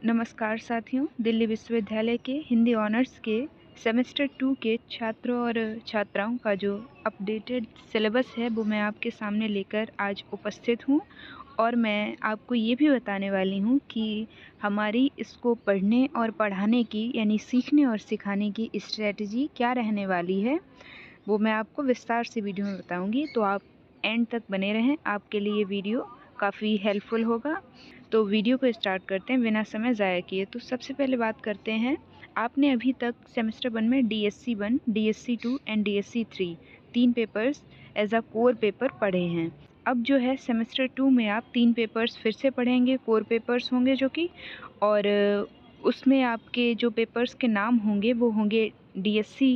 नमस्कार साथियों, दिल्ली विश्वविद्यालय के हिंदी ऑनर्स के सेमेस्टर 2 के छात्रों और छात्राओं का जो अपडेटेड सिलेबस है वो मैं आपके सामने लेकर आज उपस्थित हूँ। और मैं आपको ये भी बताने वाली हूँ कि हमारी इसको पढ़ने और पढ़ाने की यानी सीखने और सिखाने की स्ट्रेटजी क्या रहने वाली है, वो मैं आपको विस्तार से वीडियो में बताऊँगी। तो आप एंड तक बने रहें, आपके लिए ये वीडियो काफ़ी हेल्पफुल होगा। तो वीडियो को स्टार्ट करते हैं बिना समय ज़ाया किए। तो सबसे पहले बात करते हैं, आपने अभी तक सेमेस्टर 1 में DSC 1, DSC 2 and DSC 3 3 papers as a core paper पढ़े हैं। अब जो है सेमेस्टर 2 में आप 3 पेपर्स फिर से पढ़ेंगे, कोर पेपर्स होंगे जो कि, और उसमें आपके जो पेपर्स के नाम होंगे वो होंगे DSC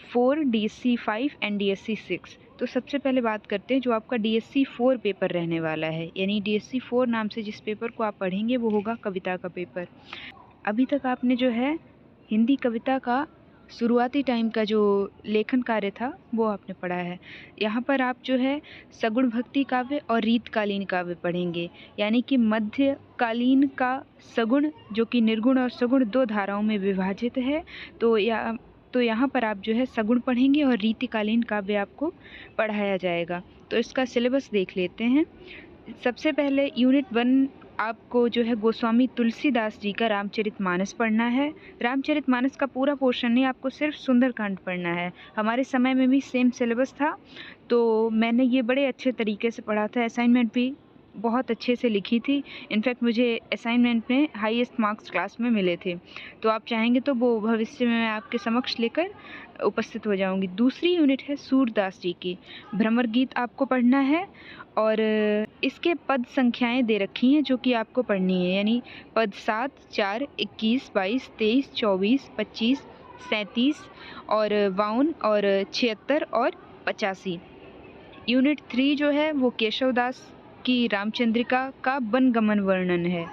4, DSC 5 एंड DSC 6। तो सबसे पहले बात करते हैं जो आपका DSC 4 पेपर रहने वाला है, यानी DSC 4 नाम से जिस पेपर को आप पढ़ेंगे वो होगा कविता का पेपर। अभी तक आपने जो है हिंदी कविता का शुरुआती टाइम का जो लेखन कार्य था वो आपने पढ़ा है। यहाँ पर आप जो है सगुण भक्ति काव्य और रीतकालीन काव्य पढ़ेंगे, यानी कि मध्यकालीन का सगुण जो कि निर्गुण और सगुण 2 धाराओं में विभाजित है। तो यहाँ पर आप जो है सगुण पढ़ेंगे और रीतिकालीन काव्य आपको पढ़ाया जाएगा। तो इसका सिलेबस देख लेते हैं। सबसे पहले यूनिट 1 आपको जो है गोस्वामी तुलसीदास जी का रामचरितमानस पढ़ना है। रामचरितमानस का पूरा पोर्शन नहीं, आपको सिर्फ सुंदरकांड पढ़ना है। हमारे समय में भी सेम सिलेबस था, तो मैंने ये बड़े अच्छे तरीके से पढ़ा था। असाइनमेंट भी बहुत अच्छे से लिखी थी। इनफैक्ट मुझे असाइनमेंट में हाईएस्ट मार्क्स क्लास में मिले थे। तो आप चाहेंगे तो वो भविष्य में मैं आपके समक्ष लेकर उपस्थित हो जाऊंगी। दूसरी यूनिट है सूरदास जी की भ्रमर गीत आपको पढ़ना है, और इसके पद संख्याएं दे रखी हैं जो कि आपको पढ़नी है, यानी पद 7, 4, 21, 22, 23, 24, 25, 37 और 52 और 76 और 85। यूनिट 3 जो है वो केशवदास की रामचंद्रिका का वनगमन वर्णन है,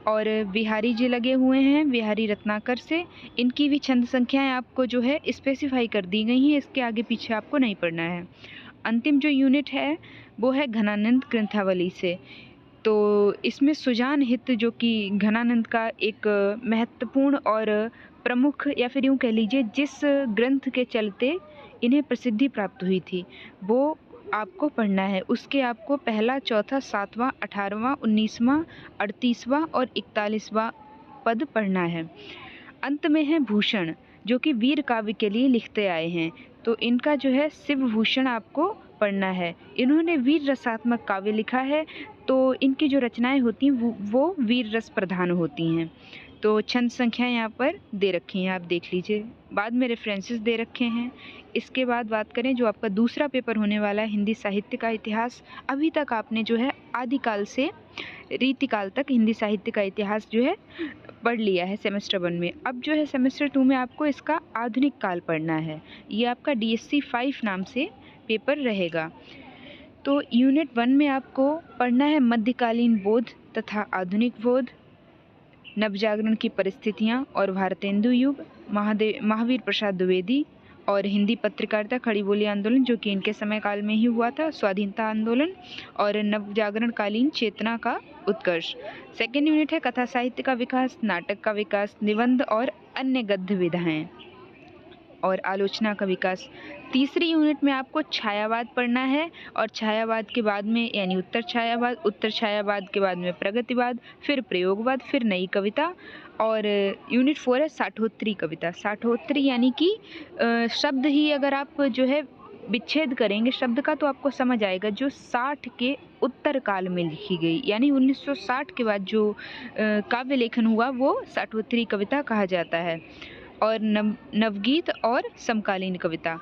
और बिहारी जी लगे हुए हैं बिहारी रत्नाकर से। इनकी भी छंद संख्याएं आपको जो है स्पेसिफाई कर दी गई हैं, इसके आगे पीछे आपको नहीं पढ़ना है। अंतिम जो यूनिट है वो है घनानंद ग्रंथावली से। तो इसमें सुजान हित जो कि घनानंद का एक महत्वपूर्ण और प्रमुख, या फिर यूँ कह लीजिए जिस ग्रंथ के चलते इन्हें प्रसिद्धि प्राप्त हुई थी, वो आपको पढ़ना है। उसके आपको पहला, चौथा, 7वां, 18वां, 19वां, 38वां और 41वां पद पढ़ना है। अंत में है भूषण जो कि वीर काव्य के लिए लिखते आए हैं। तो इनका जो है शिव भूषण आपको पढ़ना है। इन्होंने वीर रसात्मक काव्य लिखा है, तो इनकी जो रचनाएं होती हैं वो वीर रस प्रधान होती हैं। तो छंद संख्या यहाँ पर दे रखी हैं, आप देख लीजिए। बाद में रेफरेंसेस दे रखे हैं। इसके बाद बात करें जो आपका दूसरा पेपर होने वाला है हिंदी साहित्य का इतिहास। अभी तक आपने जो है आदिकाल से रीतिकाल तक हिंदी साहित्य का इतिहास जो है पढ़ लिया है सेमेस्टर 1 में। अब जो है सेमेस्टर 2 में आपको इसका आधुनिक काल पढ़ना है। ये आपका DSC 5 नाम से पेपर रहेगा। तो यूनिट 1 में आपको पढ़ना है मध्यकालीन बोध तथा आधुनिक बोध, नवजागरण की परिस्थितियाँ और भारतेंदु युग, महावीर प्रसाद द्विवेदी और हिंदी पत्रकारिता, खड़ी बोली आंदोलन जो कि इनके समय काल में ही हुआ था, स्वाधीनता आंदोलन और नवजागरण कालीन चेतना का उत्कर्ष। सेकेंड यूनिट है कथा साहित्य का विकास, नाटक का विकास, निबंध और अन्य गद्य विधाएं और आलोचना का विकास। तीसरी यूनिट में आपको छायावाद पढ़ना है, और छायावाद के बाद में यानी उत्तर छायावाद के बाद में प्रगतिवाद, फिर प्रयोगवाद, फिर नई कविता। और यूनिट 4 है साठोत्तरी कविता। साठोत्तरी यानी कि शब्द ही अगर आप जो है विच्छेद करेंगे शब्द का तो आपको समझ आएगा, जो 60 के उत्तर काल में लिखी गई, यानी 1960 के बाद जो काव्य लेखन हुआ वो साठोत्तरी कविता कहा जाता है। और नवगीत और समकालीन कविता,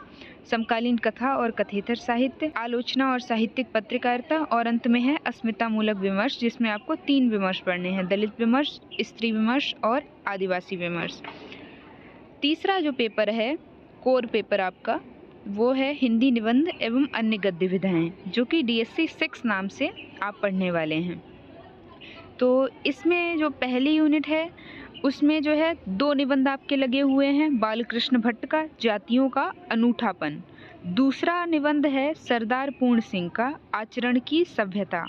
समकालीन कथा और कथेतर साहित्य, आलोचना और साहित्यिक पत्रकारिता, और अंत में है अस्मिता मूलक विमर्श जिसमें आपको 3 विमर्श पढ़ने हैं, दलित विमर्श, स्त्री विमर्श और आदिवासी विमर्श। तीसरा जो पेपर है कोर पेपर आपका, वो है हिंदी निबंध एवं अन्य गद्य विधाएं जो कि DSC 6 नाम से आप पढ़ने वाले हैं। तो इसमें जो पहली यूनिट है उसमें जो है 2 निबंध आपके लगे हुए हैं, बालकृष्ण भट्ट का जातियों का अनूठापन। दूसरा निबंध है सरदार पूर्ण सिंह का आचरण की सभ्यता।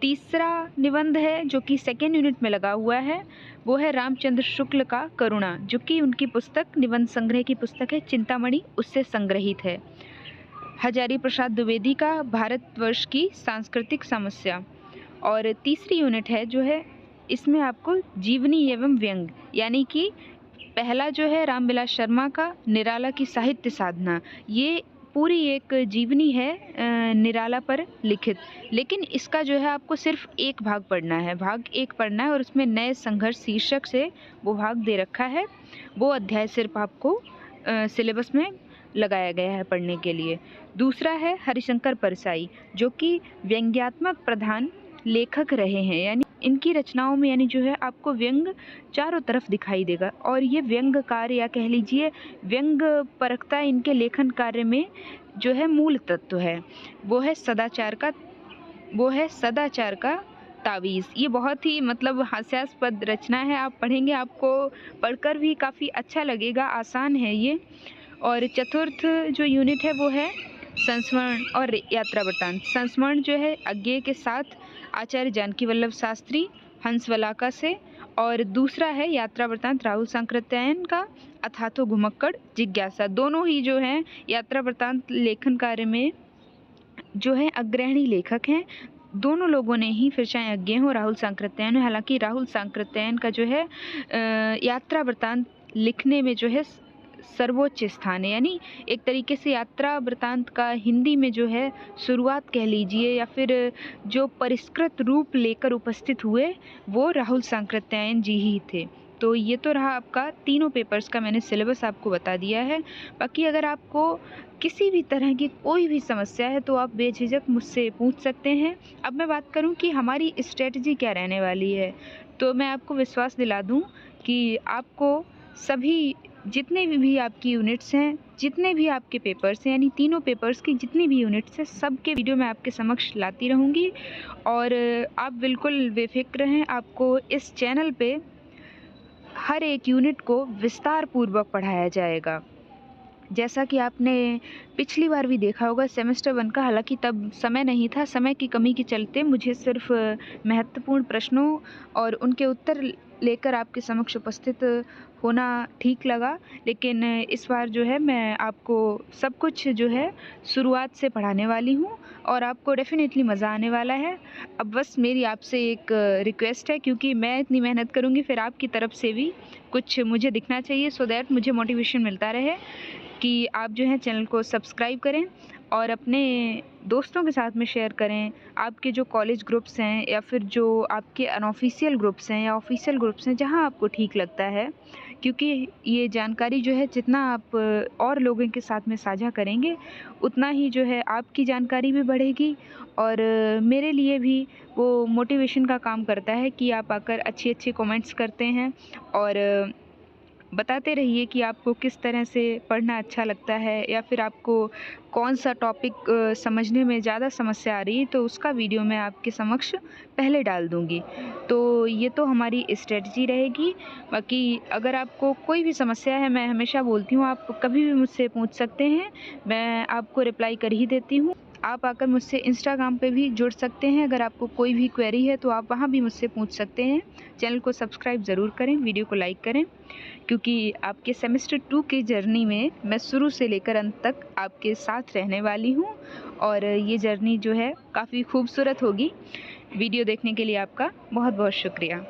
तीसरा निबंध है जो कि सेकेंड यूनिट में लगा हुआ है, वो है रामचंद्र शुक्ल का करुणा, जो कि उनकी पुस्तक निबंध संग्रह की पुस्तक है चिंतामणि, उससे संग्रहित है। हजारी प्रसाद द्विवेदी का भारतवर्ष की सांस्कृतिक समस्या। और तीसरी यूनिट है जो है, इसमें आपको जीवनी एवं व्यंग, यानी कि पहला जो है रामविलास शर्मा का निराला की साहित्य साधना, ये पूरी एक जीवनी है निराला पर लिखित, लेकिन इसका जो है आपको सिर्फ एक भाग पढ़ना है, भाग 1 पढ़ना है, और उसमें नए संघर्ष शीर्षक से वो भाग दे रखा है। वो अध्याय सिर्फ आपको सिलेबस में लगाया गया है पढ़ने के लिए। दूसरा है हरिशंकर परसाई, जो कि व्यंग्यात्मक प्रधान लेखक रहे हैं, यानी इनकी रचनाओं में यानी जो है आपको व्यंग चारों तरफ दिखाई देगा, और ये व्यंग कार्य या कह लीजिए व्यंग परखता इनके लेखन कार्य में जो है मूल तत्व है, वो है सदाचार का तावीज़। ये बहुत ही मतलब हास्यास्पद रचना है, आप पढ़ेंगे आपको पढ़कर भी काफ़ी अच्छा लगेगा, आसान है ये। और चतुर्थ जो यूनिट है वो है संस्मरण और यात्रा वृत्तांत। संस्मरण जो है अज्ञेय के साथ आचार्य जानकी वल्लभ शास्त्री हंसवलाका से, और दूसरा है यात्रा वृत्तांत राहुल सांकृत्यायन का अथातो घुमक्कड़ जिज्ञासा। दोनों ही जो हैं यात्रा वृत्तांत लेखन कार्य में जो है अग्रणी लेखक हैं। दोनों लोगों ने ही, फिर चाहे अज्ञेय हो राहुल सांकृत्यायन हो, हालांकि राहुल सांकृत्यायन का जो है यात्रा वृत्तांत लिखने में जो है सर्वोच्च स्थान है, यानी एक तरीके से यात्रा वृत्तांत का हिंदी में जो है शुरुआत कह लीजिए, या फिर जो परिष्कृत रूप लेकर उपस्थित हुए वो राहुल सांकृत्यायन जी ही थे। तो ये तो रहा आपका तीनों पेपर्स का मैंने सिलेबस आपको बता दिया है। बाकी अगर आपको किसी भी तरह की कोई भी समस्या है तो आप बेझिझक मुझसे पूछ सकते हैं। अब मैं बात करूं कि हमारी स्ट्रेटजी क्या रहने वाली है, तो मैं आपको विश्वास दिला दूं कि आपको सभी जितने भी आपकी यूनिट्स हैं, जितने भी आपके पेपर्स हैं, यानी तीनों पेपर्स की जितनी भी यूनिट्स हैं, सबके वीडियो मैं आपके समक्ष लाती रहूँगी। और आप बिल्कुल बेफिक्र रहें, आपको इस चैनल पे हर एक यूनिट को विस्तार पूर्वक पढ़ाया जाएगा। जैसा कि आपने पिछली बार भी देखा होगा सेमेस्टर 1 का, हालांकि तब समय नहीं था, समय की कमी के चलते मुझे सिर्फ महत्वपूर्ण प्रश्नों और उनके उत्तर लेकर आपके समक्ष उपस्थित होना ठीक लगा, लेकिन इस बार जो है मैं आपको सब कुछ जो है शुरुआत से पढ़ाने वाली हूँ और आपको डेफिनेटली मज़ा आने वाला है। अब बस मेरी आपसे एक रिक्वेस्ट है, क्योंकि मैं इतनी मेहनत करूँगी फिर आपकी तरफ से भी कुछ मुझे दिखना चाहिए, सो दैट मुझे मोटिवेशन मिलता रहे कि आप जो है चैनल को सब्सक्राइब करें और अपने दोस्तों के साथ में शेयर करें। आपके जो कॉलेज ग्रुप्स हैं या फिर जो आपके अनऑफिशियल ग्रुप्स हैं या ऑफिशियल ग्रुप्स हैं, जहां आपको ठीक लगता है, क्योंकि ये जानकारी जो है जितना आप और लोगों के साथ में साझा करेंगे उतना ही जो है आपकी जानकारी भी बढ़ेगी और मेरे लिए भी वो मोटिवेशन का काम करता है कि आप आकर अच्छी अच्छी कमेंट्स करते हैं और बताते रहिए कि आपको किस तरह से पढ़ना अच्छा लगता है या फिर आपको कौन सा टॉपिक समझने में ज़्यादा समस्या आ रही है, तो उसका वीडियो मैं आपके समक्ष पहले डाल दूँगी। तो ये तो हमारी स्ट्रेटजी रहेगी। बाकी अगर आपको कोई भी समस्या है, मैं हमेशा बोलती हूँ आप कभी भी मुझसे पूछ सकते हैं, मैं आपको रिप्लाई कर ही देती हूँ। आप आकर मुझसे इंस्टाग्राम पे भी जुड़ सकते हैं, अगर आपको कोई भी क्वेरी है तो आप वहाँ भी मुझसे पूछ सकते हैं। चैनल को सब्सक्राइब ज़रूर करें, वीडियो को लाइक करें, क्योंकि आपके सेमेस्टर 2 की जर्नी में मैं शुरू से लेकर अंत तक आपके साथ रहने वाली हूँ और ये जर्नी जो है काफ़ी खूबसूरत होगी। वीडियो देखने के लिए आपका बहुत बहुत शुक्रिया।